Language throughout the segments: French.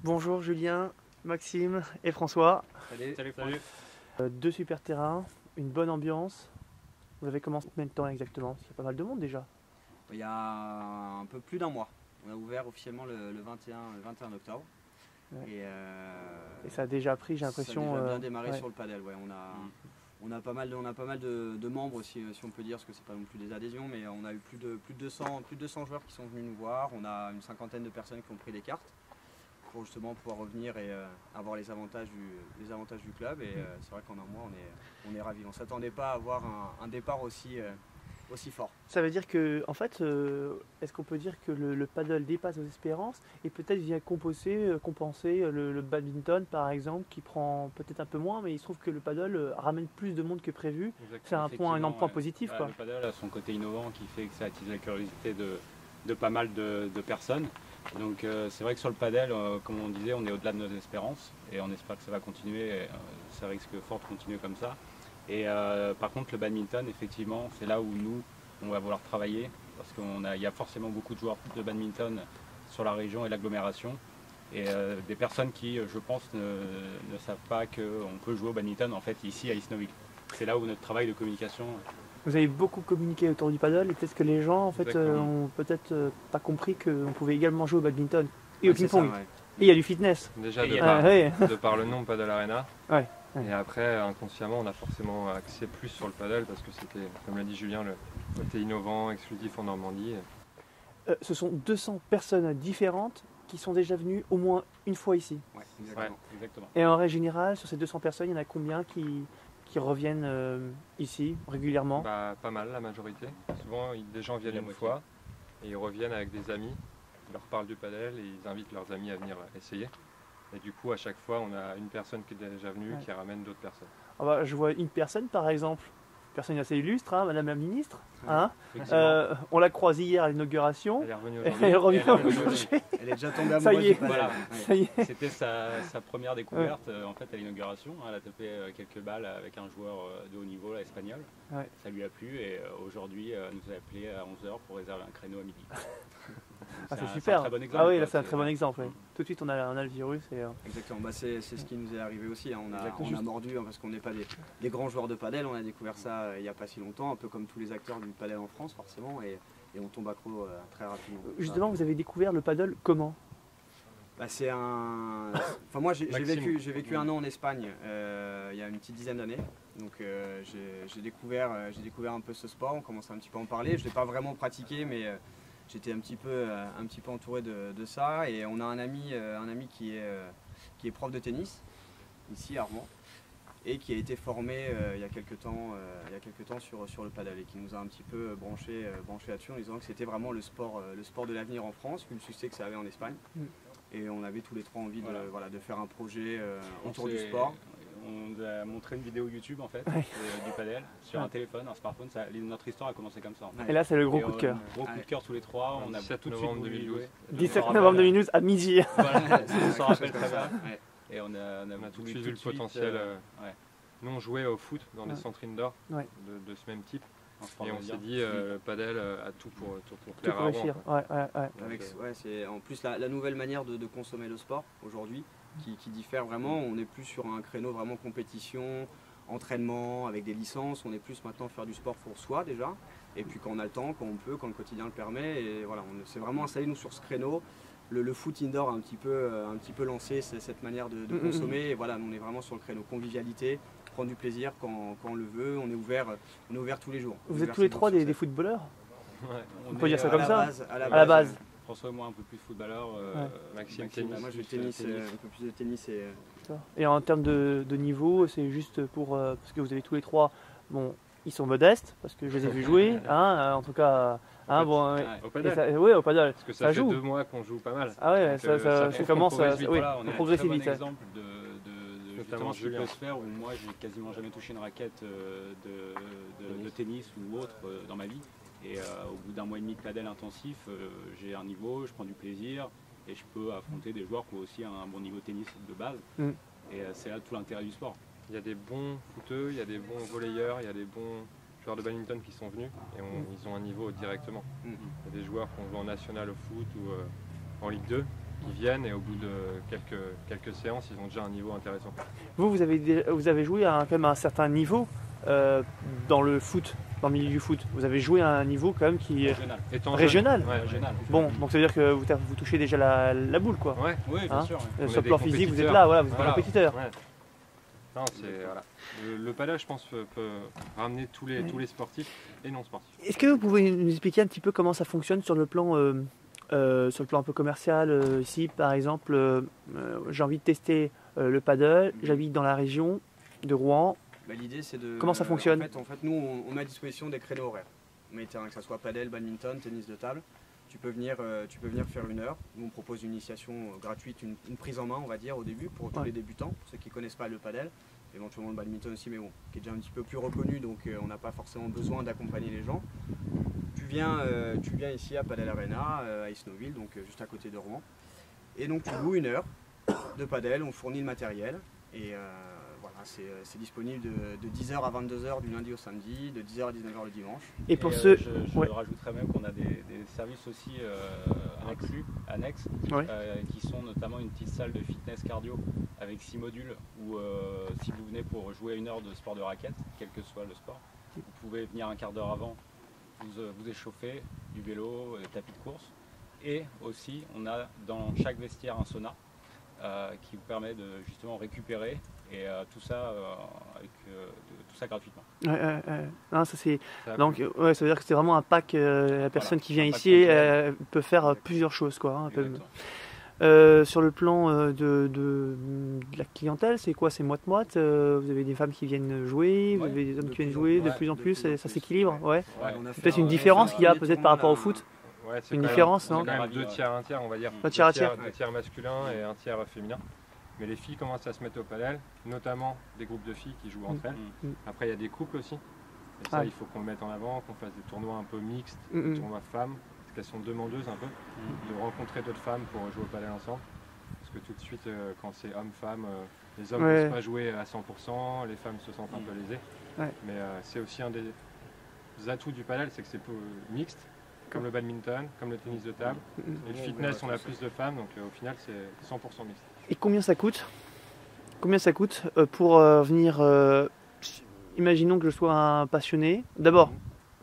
Bonjour Julien, Maxime et François. Salut. Salut. Deux super terrains, une bonne ambiance. Vous avez commencé combien de temps exactement? Il y a pas mal de monde déjà. Il y a un peu plus d'un mois. On a ouvert officiellement le 21 octobre. Ouais. Et Et ça a déjà pris, j'ai l'impression. Ça a déjà bien démarré ouais. sur le padel. Ouais. On a pas mal de membres aussi, si on peut dire, parce que c'est pas non plus des adhésions, mais on a eu plus de 200 joueurs qui sont venus nous voir. On a une cinquantaine de personnes qui ont pris des cartes pour justement pouvoir revenir et avoir les avantages du club. Et c'est vrai qu'en un mois, on est ravis. On ne s'attendait pas à avoir un départ aussi fort. Ça veut dire que, en fait, est-ce qu'on peut dire que le paddle dépasse nos espérances et peut-être vient compenser le badminton par exemple, qui prend peut-être un peu moins, mais il se trouve que le paddle ramène plus de monde que prévu. C'est un point positif, quoi. Le paddle a son côté innovant qui fait que ça attise la curiosité de pas mal de personnes. Donc c'est vrai que sur le paddle, comme on disait, on est au-delà de nos espérances et on espère que ça va continuer. Ça risque fort de continuer comme ça. Et par contre, le badminton, effectivement, c'est là où nous, on va vouloir travailler parce qu'il y a forcément beaucoup de joueurs de badminton sur la région et l'agglomération. Et des personnes qui, je pense, ne savent pas qu'on peut jouer au badminton en fait ici à Isnoville. C'est là où notre travail de communication. Vous avez beaucoup communiqué autour du paddle et peut-être que les gens en fait, ont peut-être pas compris qu'on pouvait également jouer au badminton et au ping-pong. Ouais. Et il y a du fitness. Déjà de par le nom Padel Arena. Ouais. Et après, inconsciemment, on a forcément axé plus sur le paddle parce que c'était, comme l'a dit Julien, le côté innovant, exclusif en Normandie. Ce sont 200 personnes différentes qui sont déjà venues au moins une fois ici. Ouais, Exactement. Et en règle générale, sur ces 200 personnes, il y en a combien qui reviennent ici régulièrement? Pas mal, la majorité. Souvent, des gens viennent une fois et ils reviennent avec des amis. Ils leur parlent du paddle et ils invitent leurs amis à venir essayer. Et du coup, à chaque fois, on a une personne qui est déjà venue qui ramène d'autres personnes. Ah bah, je vois une personne par exemple, une personne assez illustre, hein, Madame la Ministre. Hein. On l'a croisée hier à l'inauguration. Elle est revenue Elle aujourd'hui. revient aujourd'hui. Elle est déjà tombée amoureuse Ça y est. du paddle. Voilà. Ouais. Ça y est. C'était sa première découverte en fait à l'inauguration. Elle a tapé quelques balles avec un joueur de haut niveau, là, espagnol. Ouais. Ça lui a plu et aujourd'hui elle nous a appelé à 11 h pour réserver un créneau à midi. Ah, c'est un super. très bon exemple, Ah oui, là quoi. c'est un très bon exemple. Oui. Tout de suite on a le virus. Et, Exactement, c'est ce qui nous est arrivé aussi. Hein. On a Juste. mordu parce qu'on n'est pas des grands joueurs de padel. On a découvert ça il n'y a pas si longtemps, un peu comme tous les acteurs du padel en France forcément, et on tombe accro très rapidement. Justement, vous avez découvert le paddle comment? C'est un. Enfin moi j'ai vécu un an en Espagne il y a une petite dizaine d'années. Donc j'ai découvert un peu ce sport. On commençait un petit peu à en parler. Je l'ai pas vraiment pratiqué, mais j'étais un petit peu entouré de ça. Et on a un ami qui est prof de tennis ici à Rouen et qui a été formé il y a quelques temps sur le paddle et qui nous a un petit peu branché là-dessus en disant que c'était vraiment le sport de l'avenir en France, vu le succès que ça avait en Espagne. Et on avait tous les trois envie de faire un projet autour du sport. On nous a montré une vidéo YouTube en fait du padel sur un téléphone, un smartphone. Notre histoire a commencé comme ça. En fait. Et là c'est le gros coup de cœur. Gros coup de cœur tous les trois. On a 17 tout de suite novembre voulu 2012. jouer. 17 novembre 2012 à midi. Voilà, on s'en rappelle très bien. Ouais. Et on a tout de suite vu le potentiel. Nous on jouait au foot dans des centres indoor de ce même type. Et on s'est dit le padel a tout pour plaire à réussir. Rouen. En plus la nouvelle manière de consommer le sport aujourd'hui qui diffère vraiment. On n'est plus sur un créneau vraiment compétition, entraînement avec des licences. On est plus maintenant faire du sport pour soi déjà. Et puis quand on a le temps, quand on peut, quand le quotidien le permet. Et voilà, on s'est vraiment installé nous sur ce créneau. Le foot indoor a un petit peu lancé cette manière de consommer. Et voilà, nous, on est vraiment sur le créneau convivialité, prendre du plaisir quand on le veut. On est ouvert tous les jours. Vous êtes tous les trois des footballeurs? On peut dire ça comme ça? À À la base. François et moi un peu plus footballeur. Maxime tennis. Moi je tennis, un peu plus de tennis. Et en termes de niveau, c'est juste pour parce que vous avez tous les trois, bon, ils sont modestes parce que je les ai vus jouer, hein, en tout cas, hein, bon, Au padel. oui, au paddle. Parce que ça fait joue. 2 mois qu'on joue pas mal. Ah ouais, Donc, ça commence, progresse vite. oui, Voilà, on est un progresse très bon vite. exemple de justement Notamment ce qui peut Julien. se faire où moi j'ai quasiment jamais touché une raquette de tennis ou autre dans ma vie. Et au bout d'un mois et demi de padel intensif, j'ai un niveau, je prends du plaisir et je peux affronter des joueurs qui ont aussi un bon niveau tennis de base. Et c'est là tout l'intérêt du sport. Il y a des bons footeux, il y a des bons volleyeurs, il y a des bons joueurs de badminton qui sont venus et ils ont un niveau directement. Il y a des joueurs qui ont joué en national au foot ou en Ligue 2 qui viennent et au bout de quelques séances, ils ont déjà un niveau intéressant. Vous avez joué à quand même à un certain niveau dans le foot, dans le milieu du foot. Vous avez joué à un niveau quand même qui est régional. Ouais, régional. Bon, donc ça veut dire que vous touchez déjà la boule, quoi. Ouais. Oui, bien Hein sûr. Sur le plan physique, vous êtes là, voilà, vous êtes Voilà. un compétiteur. Ouais. Non, voilà. Le padel, je pense, peut ramener tous les sportifs et non sportifs. Est-ce que vous pouvez nous expliquer un petit peu comment ça fonctionne sur le plan un peu commercial ici, par exemple, j'ai envie de tester le paddle, j'habite dans la région de Rouen. Bah, l'idée c'est de. Comment ça fonctionne? En fait, nous on met à disposition des créneaux horaires. On met des terrains, que ce soit paddle, badminton, tennis de table. Tu peux venir faire 1 heure. Nous on propose une initiation gratuite, une prise en main, on va dire, au début pour tous les débutants, pour ceux qui ne connaissent pas le paddle. Éventuellement le badminton aussi, mais bon, qui est déjà un petit peu plus reconnu, donc on n'a pas forcément besoin d'accompagner les gens. Tu viens ici à Padel Arena, à Isnoville, donc juste à côté de Rouen. Et donc tu loues 1 heure de paddle, on fournit le matériel. Et voilà, c'est disponible de 10h à 22h du lundi au samedi, de 10h à 19h le dimanche. Et pour ceux... Je rajouterais même qu'on a des services aussi annexes qui sont notamment une petite salle de fitness cardio avec 6 modules où si vous venez pour jouer 1 heure de sport de raquette, quel que soit le sport, vous pouvez venir un quart d'heure avant, vous échauffer, du vélo, des tapis de course. Et aussi, on a dans chaque vestiaire un sauna qui vous permet de justement récupérer et tout ça gratuitement. Non, ça c'est donc ça veut dire que c'est vraiment un pack. La personne qui vient ici peut faire plusieurs choses, quoi. Sur le plan de la clientèle, c'est quoi? C'est moite-moite. Vous avez des femmes qui viennent jouer, vous avez des hommes qui viennent jouer de plus en plus. Ça s'équilibre, ouais. C'est peut-être une différence qu'il y a peut-être par rapport au foot. Ouais, une différence, non? C'est quand même 2 tiers, 1 tiers, on va dire. 2 tiers, 1 tiers. 2 tiers masculin et 1 tiers féminin. Mais les filles commencent à se mettre au padel, notamment des groupes de filles qui jouent entre elles. Après, il y a des couples aussi. Et ça, il faut qu'on le mette en avant, qu'on fasse des tournois un peu mixtes, des tournois femmes, parce qu'elles sont demandeuses un peu, de rencontrer d'autres femmes pour jouer au padel ensemble. Parce que tout de suite, quand c'est homme-femme, les hommes ne peuvent pas jouer à 100%, les femmes se sentent un peu lésées. Mais c'est aussi un des atouts du padel, c'est que c'est mixte. Comme le badminton, comme le tennis de table. Et le fitness, on a plus de femmes, donc au final, c'est 100% mixte. Et combien ça coûte? Combien ça coûte pour venir imaginons que je sois un passionné. D'abord,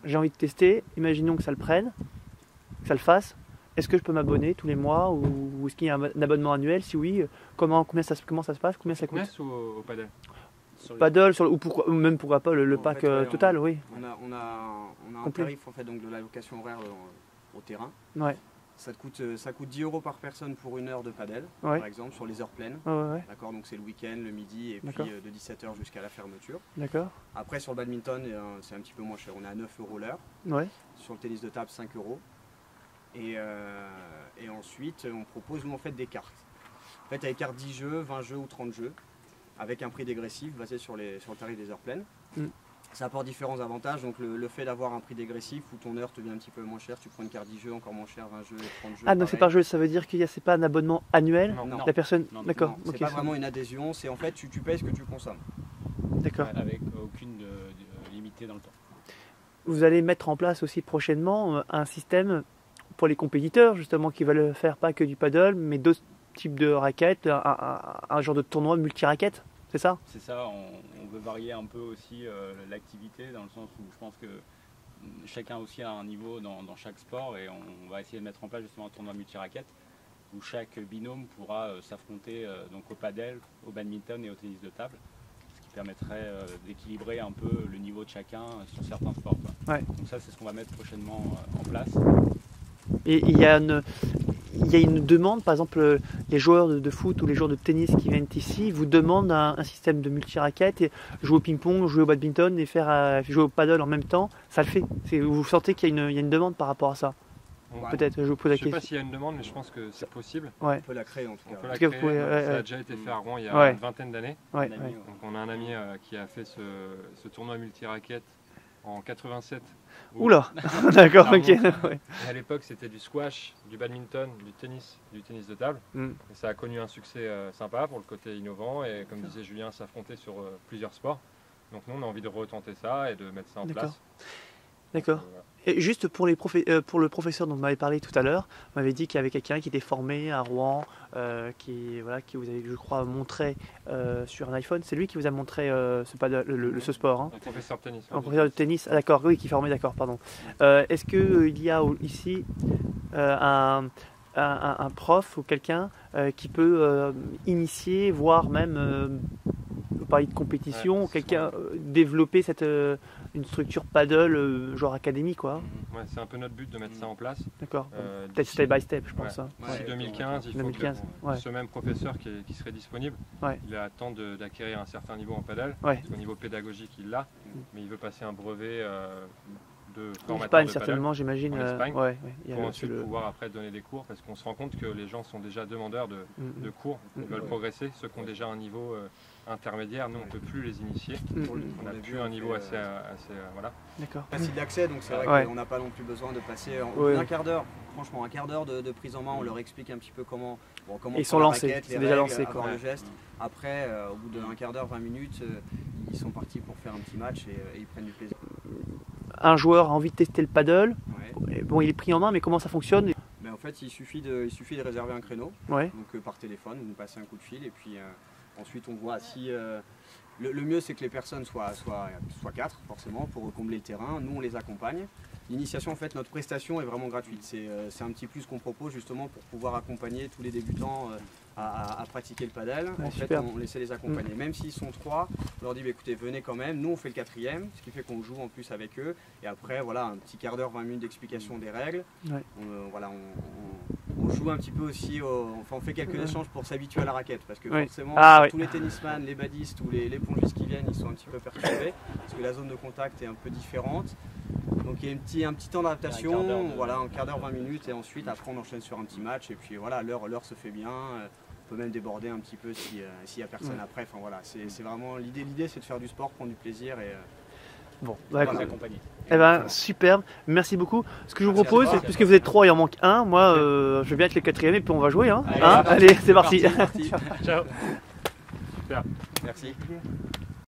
j'ai envie de tester. Imaginons que ça le prenne, que ça le fasse. Est-ce que je peux m'abonner tous les mois ou est-ce qu'il y a un abonnement annuel? Si oui, comment ça se passe? Combien ça coûte? Fitness ou au padel? Paddle ou même pourquoi pas le pack total, oui. On a un tarif en fait, donc de la location horaire au terrain. Ouais. Ça coûte 10 € par personne pour 1 heure de paddle, par exemple, sur les heures pleines. D'accord, donc c'est le week-end, le midi et puis de 17h jusqu'à la fermeture. D'accord. Après sur le badminton, c'est un petit peu moins cher, on est à 9 € l'heure. Ouais. Sur le tennis de table, 5 €. Et ensuite, on propose, nous en fait, des cartes. En fait, il y a des cartes 10 jeux, 20 jeux ou 30 jeux, avec un prix dégressif basé sur le tarif des heures pleines. Ça apporte différents avantages, donc le fait d'avoir un prix dégressif où ton heure te vient un petit peu moins cher, tu prends une carte 10 jeux encore moins cher, 20 jeux, 30 jeux. Ah, donc c'est par jeu, ça veut dire qu'il c'est pas un abonnement annuel? Non. La personne, d'accord. C'est pas vraiment une adhésion, c'est en fait tu payes ce que tu consommes. D'accord. Avec aucune limitée dans le temps. Vous allez mettre en place aussi prochainement un système pour les compétiteurs, justement, qui veulent faire pas que du paddle, mais d'autres types de raquettes, un genre de tournoi multi-raquettes, c'est ça? C'est ça, on veut varier un peu aussi l'activité, dans le sens où je pense que chacun aussi a un niveau dans chaque sport, et on va essayer de mettre en place justement un tournoi multi-raquettes où chaque binôme pourra s'affronter donc au paddle, au badminton et au tennis de table, ce qui permettrait d'équilibrer un peu le niveau de chacun sur certains sports. Ouais. Donc ça, c'est ce qu'on va mettre prochainement en place. Et il y a une demande, par exemple, les joueurs de foot ou les joueurs de tennis qui viennent ici vous demandent un système de multi-raquettes, et jouer au ping-pong, jouer au badminton et jouer au paddle en même temps, ça le fait. Vous sentez qu'il y a une demande par rapport à ça? Peut-être, je vous pose la question. Je ne sais pas s'il y a une demande, mais je pense que c'est possible. Ouais. On peut la créer en tout cas. On peut la créer. Ça a déjà été fait à Rouen il y a une vingtaine d'années. Ouais. Donc on a un ami qui a fait ce tournoi multi-raquettes en 87. Oula, d'accord, ok. Et à l'époque, c'était du squash, du badminton, du tennis de table. Et ça a connu un succès sympa pour le côté innovant et, comme disait Julien, s'affronter sur plusieurs sports. Donc nous, on a envie de retenter ça et de mettre ça en place. D'accord. Et juste pour le professeur dont vous m'avez parlé tout à l'heure, vous m'avez dit qu'il y avait quelqu'un qui était formé à Rouen, qui vous avait, je crois, montré sur un iPhone. C'est lui qui vous a montré ce sport, hein. Un professeur de tennis. Un professeur de tennis, ah, d'accord, oui, qui est formé, d'accord, pardon. Est-ce qu'il y a ici un prof ou quelqu'un qui peut initier, voire même parler de compétition, quelqu'un développer une structure paddle genre académie, quoi. Ouais, c'est un peu notre but de mettre ça en place. D'accord. Peut-être step by step, je pense. D'ici 2015, il faut que ce même professeur qui serait disponible, il attend d'acquérir un certain niveau en paddle, parce qu'au niveau pédagogique il l'a, mais il veut passer un brevet de formateur de certainement, j'imagine, en Espagne, pour ensuite pouvoir après donner des cours, parce qu'on se rend compte que les gens sont déjà demandeurs de cours, ils veulent progresser, ceux qui ont déjà un niveau intermédiaire, nous on ne peut plus les initier, on n'a plus un niveau assez voilà. Facile d'accès, donc c'est vrai qu'on n'a pas non plus besoin de passer un quart d'heure, franchement un quart d'heure de prise en main, on leur explique un petit peu comment ils sont lancés, raquette, c'est déjà lancé, avoir le geste. Après, au bout d'un quart d'heure, 20 minutes, ils sont partis pour faire un petit match et ils prennent du plaisir. Un joueur a envie de tester le paddle, bon, il est pris en main, mais comment ça fonctionne? En fait, il suffit de réserver un créneau, donc par téléphone, vous nous passez un coup de fil et puis ensuite on voit si... le mieux c'est que les personnes soient 4 forcément pour combler le terrain, nous on les accompagne. L'initiation, en fait, notre prestation est vraiment gratuite, c'est un petit plus qu'on propose justement pour pouvoir accompagner tous les débutants à pratiquer le paddle. En fait, on essaie de les accompagner, même s'ils sont 3, on leur dit bah, écoutez, venez quand même, nous on fait le 4e, ce qui fait qu'on joue en plus avec eux, et après voilà, un petit quart d'heure, 20 minutes d'explication des règles. On joue un petit peu aussi, on fait quelques échanges pour s'habituer à la raquette, parce que forcément tous les tennisman, les badistes ou les pongistes qui viennent, ils sont un petit peu perturbés, parce que la zone de contact est un peu différente. Donc il y a un petit temps d'adaptation, voilà, un quart d'heure, 20 minutes, et ensuite après on enchaîne sur un petit match, et puis voilà, l'heure se fait bien, on peut même déborder un petit peu s'il n'y a personne après, enfin voilà, c'est vraiment l'idée c'est de faire du sport, prendre du plaisir et bon, d'accord. Eh ben, superbe, merci beaucoup. Ce que je vous propose, c'est puisque vous êtes 3, il en manque un, moi je vais bien être le 4e et puis on va jouer. Allez, c'est parti. Ciao. Super. Merci.